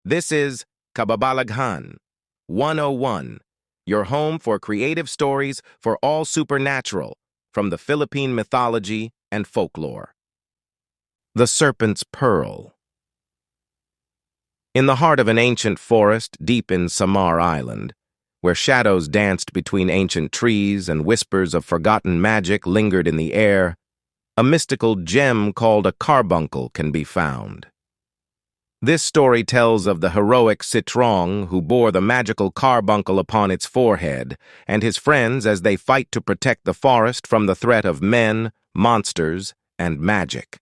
This is Kababalaghan 101, your home for creative stories for all supernatural, from the Philippine mythology and folklore. The Serpent's Pearl. In the heart of an ancient forest deep in Samar Island, where shadows danced between ancient trees and whispers of forgotten magic lingered in the air, a mystical gem called a carbuncle can be found. This story tells of the heroic Sitrong who bore the magical carbuncle upon its forehead, and his friends as they fight to protect the forest from the threat of men, monsters, and magic.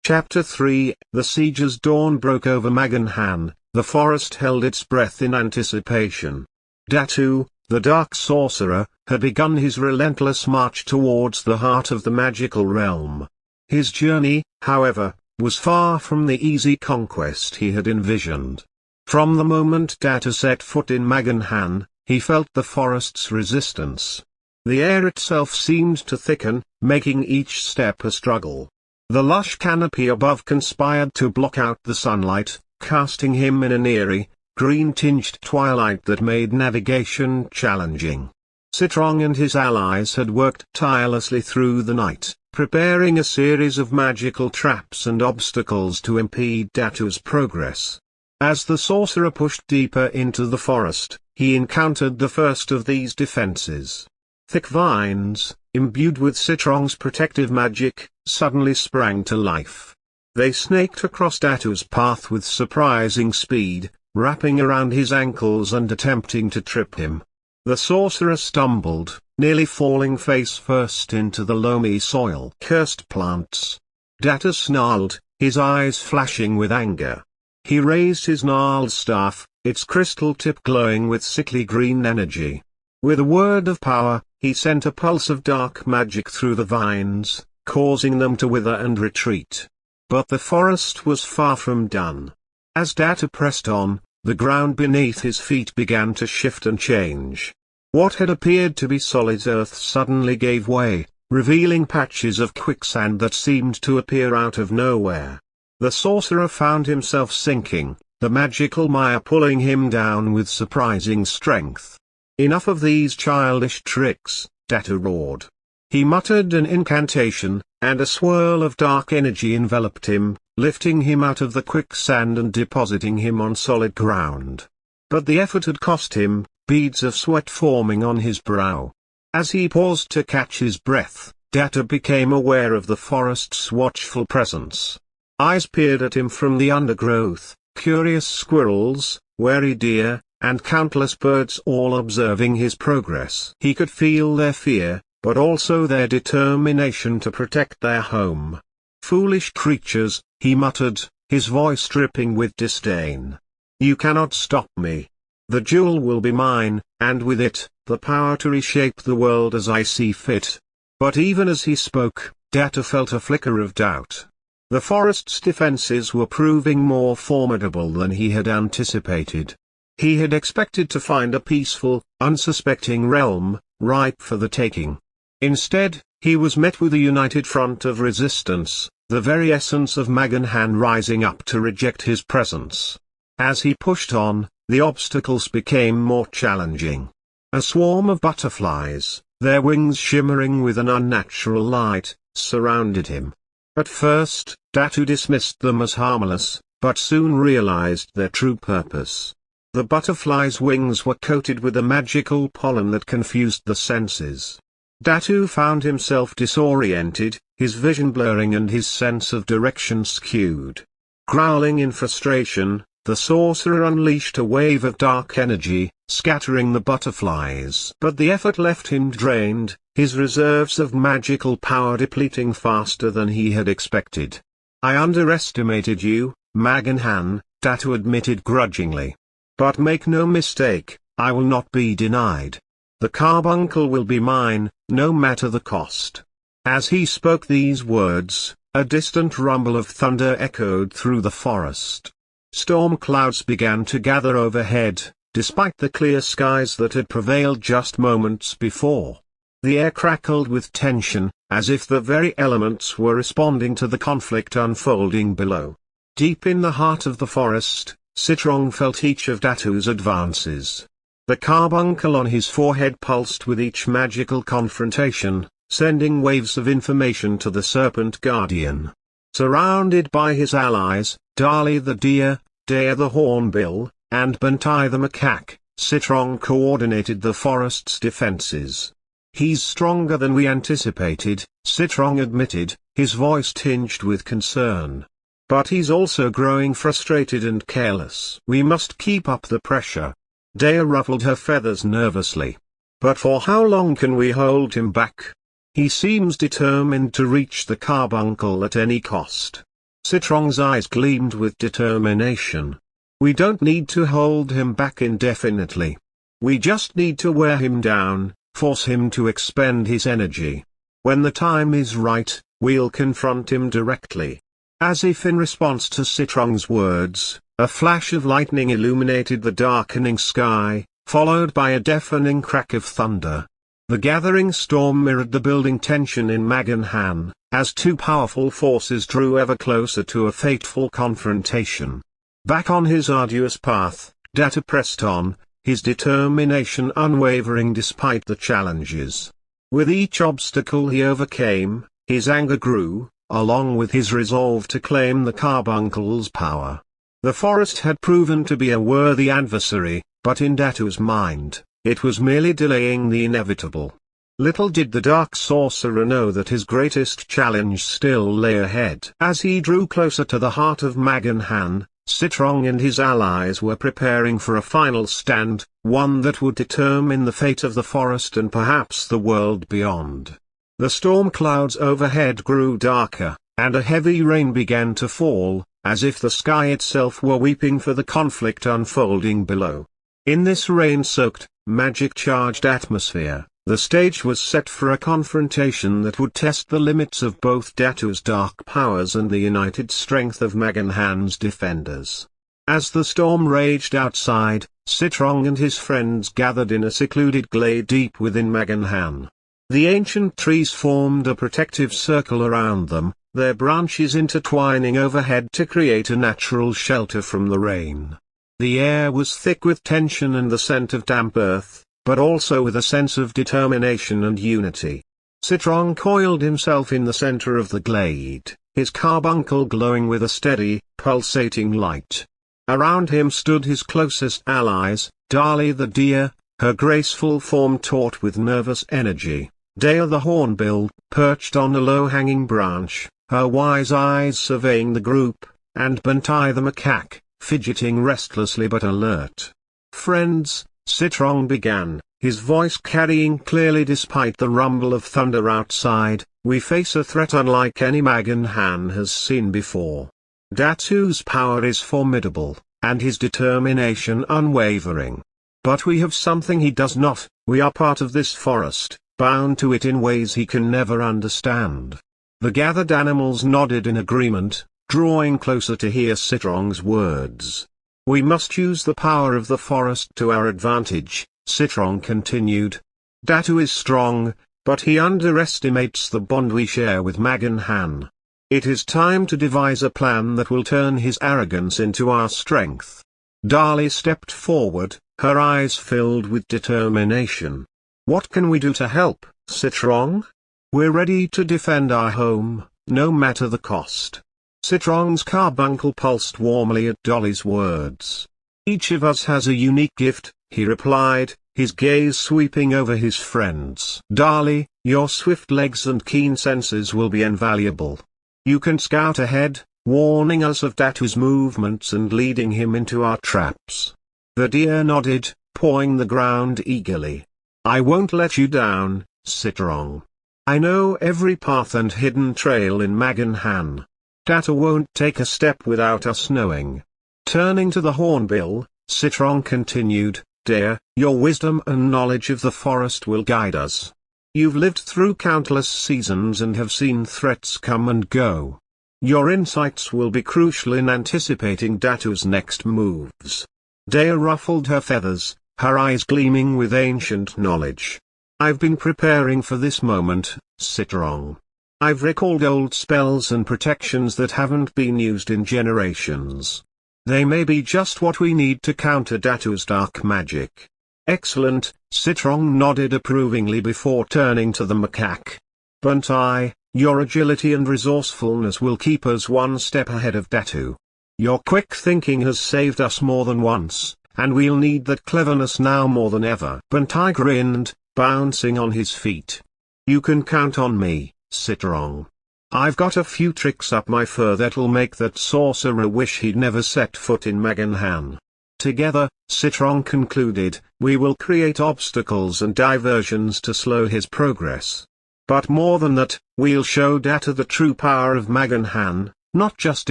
Chapter 3 The siege's dawn broke over Maganjan. The forest held its breath in anticipation. Datu, the dark sorcerer, had begun his relentless march towards the heart of the magical realm. His journey, however, was far from the easy conquest he had envisioned. From the moment Datu set foot in Maganjan, he felt the forest's resistance. The air itself seemed to thicken, making each step a struggle. The lush canopy above conspired to block out the sunlight, casting him in an eerie, green-tinged twilight that made navigation challenging. Sitrong and his allies had worked tirelessly through the night, preparing a series of magical traps and obstacles to impede Datu's progress. As the sorcerer pushed deeper into the forest, he encountered the first of these defenses. Thick vines, imbued with Sitrong's protective magic, suddenly sprang to life. They snaked across Datu's path with surprising speed, wrapping around his ankles and attempting to trip him. The sorcerer stumbled, nearly falling face first into the loamy soil. Cursed plants! Datu snarled, his eyes flashing with anger. He raised his gnarled staff, its crystal tip glowing with sickly green energy. With a word of power, he sent a pulse of dark magic through the vines, causing them to wither and retreat. But the forest was far from done. As Datu pressed on, the ground beneath his feet began to shift and change. What had appeared to be solid earth suddenly gave way, revealing patches of quicksand that seemed to appear out of nowhere. The sorcerer found himself sinking, the magical mire pulling him down with surprising strength. Enough of these childish tricks, Datu roared. He muttered an incantation, and a swirl of dark energy enveloped him, lifting him out of the quicksand and depositing him on solid ground. But the effort had cost him, beads of sweat forming on his brow. As he paused to catch his breath, Datu became aware of the forest's watchful presence. Eyes peered at him from the undergrowth, curious squirrels, wary deer, and countless birds all observing his progress. He could feel their fear, but also their determination to protect their home. Foolish creatures, he muttered, his voice dripping with disdain. You cannot stop me. The jewel will be mine, and with it, the power to reshape the world as I see fit. But even as he spoke, Datu felt a flicker of doubt. The forest's defenses were proving more formidable than he had anticipated. He had expected to find a peaceful, unsuspecting realm, ripe for the taking. Instead, he was met with a united front of resistance, the very essence of Maganjan rising up to reject his presence. As he pushed on, the obstacles became more challenging. A swarm of butterflies, their wings shimmering with an unnatural light, surrounded him. At first, Datu dismissed them as harmless, but soon realized their true purpose. The butterflies' wings were coated with a magical pollen that confused the senses. Datu found himself disoriented, his vision blurring and his sense of direction skewed. Growling in frustration, the sorcerer unleashed a wave of dark energy, scattering the butterflies. But the effort left him drained, his reserves of magical power depleting faster than he had expected. I underestimated you, Maganjan, Datu admitted grudgingly. But make no mistake, I will not be denied. The carbuncle will be mine, no matter the cost. As he spoke these words, a distant rumble of thunder echoed through the forest. Storm clouds began to gather overhead, despite the clear skies that had prevailed just moments before. The air crackled with tension, as if the very elements were responding to the conflict unfolding below. Deep in the heart of the forest, Sitrong felt each of Datu's advances. The carbuncle on his forehead pulsed with each magical confrontation, sending waves of information to the Serpent Guardian. Surrounded by his allies, Dali the deer, Dea the hornbill, and Bantai the macaque, Sitrong coordinated the forest's defenses. "He's stronger than we anticipated," Sitrong admitted, his voice tinged with concern. "But he's also growing frustrated and careless. We must keep up the pressure." Dea ruffled her feathers nervously. "But for how long can we hold him back? He seems determined to reach the carbuncle at any cost." Sitrong's eyes gleamed with determination. "We don't need to hold him back indefinitely. We just need to wear him down, force him to expend his energy. When the time is right, we'll confront him directly." As if in response to Sitrong's words, a flash of lightning illuminated the darkening sky, followed by a deafening crack of thunder. The gathering storm mirrored the building tension in Maganjan, as two powerful forces drew ever closer to a fateful confrontation. Back on his arduous path, Datu pressed on, his determination unwavering despite the challenges. With each obstacle he overcame, his anger grew, along with his resolve to claim the carbuncle's power. The forest had proven to be a worthy adversary, but in Datu's mind, it was merely delaying the inevitable. Little did the Dark Sorcerer know that his greatest challenge still lay ahead. As he drew closer to the heart of Maganjan, Sitrong and his allies were preparing for a final stand, one that would determine the fate of the forest and perhaps the world beyond. The storm clouds overhead grew darker, and a heavy rain began to fall, as if the sky itself were weeping for the conflict unfolding below. In this rain-soaked, magic-charged atmosphere, the stage was set for a confrontation that would test the limits of both Datu's dark powers and the united strength of Maganjan's defenders. As the storm raged outside, Sitrong and his friends gathered in a secluded glade deep within Maganjan. The ancient trees formed a protective circle around them, their branches intertwining overhead to create a natural shelter from the rain. The air was thick with tension and the scent of damp earth, but also with a sense of determination and unity. Sitrong coiled himself in the center of the glade, his carbuncle glowing with a steady, pulsating light. Around him stood his closest allies, Dali the deer, her graceful form taut with nervous energy, Dea the hornbill, perched on a low-hanging branch, her wise eyes surveying the group, and Bantai the macaque, fidgeting restlessly but alert. "Friends," Sitrong began, his voice carrying clearly despite the rumble of thunder outside, "we face a threat unlike any Maganjan has seen before. Datu's power is formidable, and his determination unwavering. But we have something he does not: we are part of this forest, bound to it in ways he can never understand." The gathered animals nodded in agreement, drawing closer to hear Sitrong's words. "We must use the power of the forest to our advantage," Sitrong continued. "Datu is strong, but he underestimates the bond we share with Maganjan. It is time to devise a plan that will turn his arrogance into our strength." Dali stepped forward, her eyes filled with determination. "What can we do to help, Sitrong? We're ready to defend our home, no matter the cost." Sitrong's carbuncle pulsed warmly at Dolly's words. "Each of us has a unique gift," he replied, his gaze sweeping over his friends. "Dali, your swift legs and keen senses will be invaluable. You can scout ahead, warning us of Datu's movements and leading him into our traps." The deer nodded, pawing the ground eagerly. "I won't let you down, Sitrong. I know every path and hidden trail in Maganjan. Datu won't take a step without us knowing." Turning to the hornbill, Sitrong continued, "Dea, your wisdom and knowledge of the forest will guide us. You've lived through countless seasons and have seen threats come and go. Your insights will be crucial in anticipating Datu's next moves." Dea ruffled her feathers, her eyes gleaming with ancient knowledge. "I've been preparing for this moment, Sitrong. I've recalled old spells and protections that haven't been used in generations. They may be just what we need to counter Datu's dark magic. Excellent, Sitrong nodded approvingly before turning to the macaque. Buntai, your agility and resourcefulness will keep us one step ahead of Datu. Your quick thinking has saved us more than once, and we'll need that cleverness now more than ever. Buntai grinned, bouncing on his feet. You can count on me, Sitrong. I've got a few tricks up my fur that'll make that sorcerer wish he'd never set foot in Maganjan. Together, Sitrong concluded, we will create obstacles and diversions to slow his progress. But more than that, we'll show Datu the true power of Maganjan, not just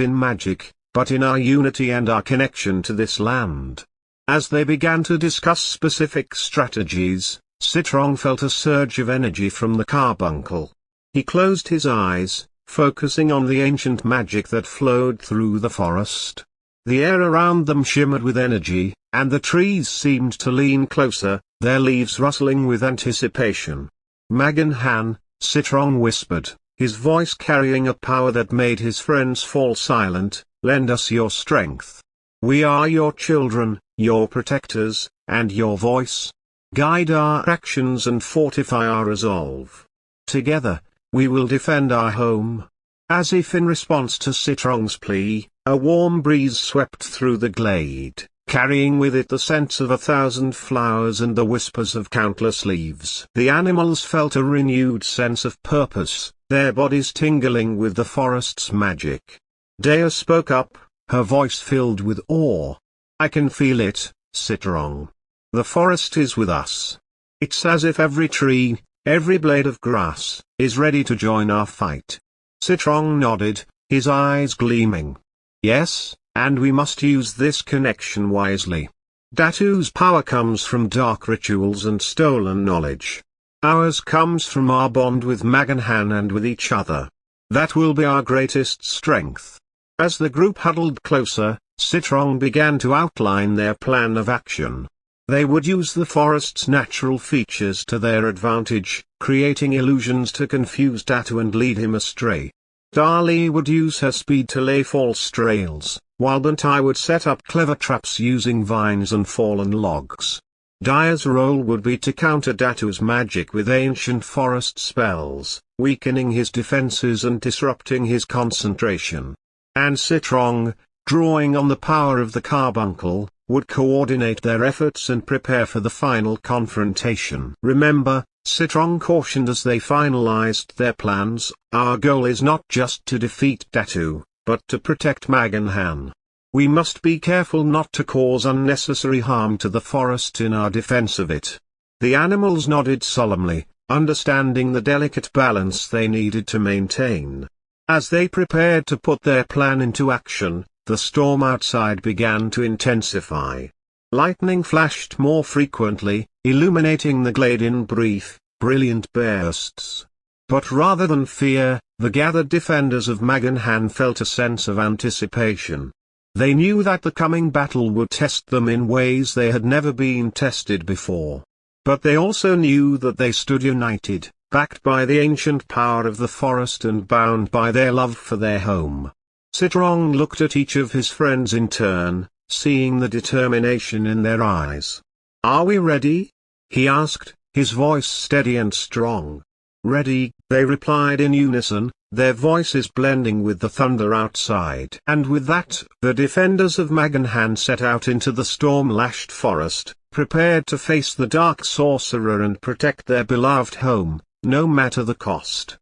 in magic, but in our unity and our connection to this land. As they began to discuss specific strategies, Sitrong felt a surge of energy from the carbuncle. He closed his eyes, focusing on the ancient magic that flowed through the forest. The air around them shimmered with energy, and the trees seemed to lean closer, their leaves rustling with anticipation. Maganjan, Sitrong whispered, his voice carrying a power that made his friends fall silent, lend us your strength. We are your children, your protectors, and your voice. Guide our actions and fortify our resolve. Together, we will defend our home. As if in response to Sitrong's plea, a warm breeze swept through the glade, carrying with it the scents of 1,000 flowers and the whispers of countless leaves. The animals felt a renewed sense of purpose, their bodies tingling with the forest's magic. Dea spoke up, her voice filled with awe. I can feel it, Sitrong. The forest is with us. It's as if every tree, every blade of grass, is ready to join our fight. Sitrong nodded, his eyes gleaming. Yes, and we must use this connection wisely. Datu's power comes from dark rituals and stolen knowledge. Ours comes from our bond with Maganjan and with each other. That will be our greatest strength. As the group huddled closer, Sitrong began to outline their plan of action. They would use the forest's natural features to their advantage, creating illusions to confuse Datu and lead him astray. Dali would use her speed to lay false trails, while Buntai would set up clever traps using vines and fallen logs. Daya's role would be to counter Datu's magic with ancient forest spells, weakening his defenses and disrupting his concentration. And Sitrong, drawing on the power of the carbuncle, would coordinate their efforts and prepare for the final confrontation. Remember, Sitrong cautioned as they finalized their plans, our goal is not just to defeat Datu, but to protect Maganjan. We must be careful not to cause unnecessary harm to the forest in our defense of it. The animals nodded solemnly, understanding the delicate balance they needed to maintain. As they prepared to put their plan into action, the storm outside began to intensify. Lightning flashed more frequently, illuminating the glade in brief, brilliant bursts. But rather than fear, the gathered defenders of Maganjan felt a sense of anticipation. They knew that the coming battle would test them in ways they had never been tested before. But they also knew that they stood united, backed by the ancient power of the forest and bound by their love for their home. Sitrong looked at each of his friends in turn, seeing the determination in their eyes. Are we ready? He asked, his voice steady and strong. Ready, they replied in unison, their voices blending with the thunder outside. And with that, the defenders of Maganjan set out into the storm-lashed forest, prepared to face the dark sorcerer and protect their beloved home, no matter the cost.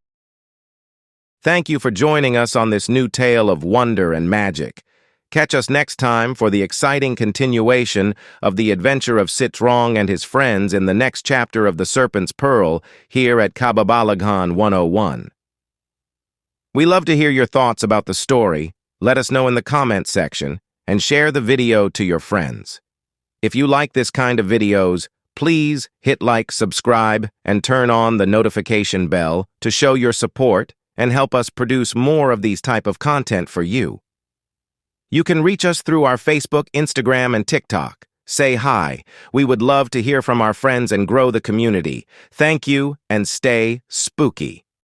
Thank you for joining us on this new tale of wonder and magic. Catch us next time for the exciting continuation of the adventure of Sitrong and his friends in the next chapter of The Serpent's Pearl here at Kababalaghan 101. We love to hear your thoughts about the story. Let us know in the comments section and share the video to your friends. If you like this kind of videos, please hit like, subscribe, and turn on the notification bell to show your support and help us produce more of these type of content for you. You can reach us through our Facebook, Instagram, and TikTok. Say hi. We would love to hear from our friends and grow the community. Thank you, and stay spooky.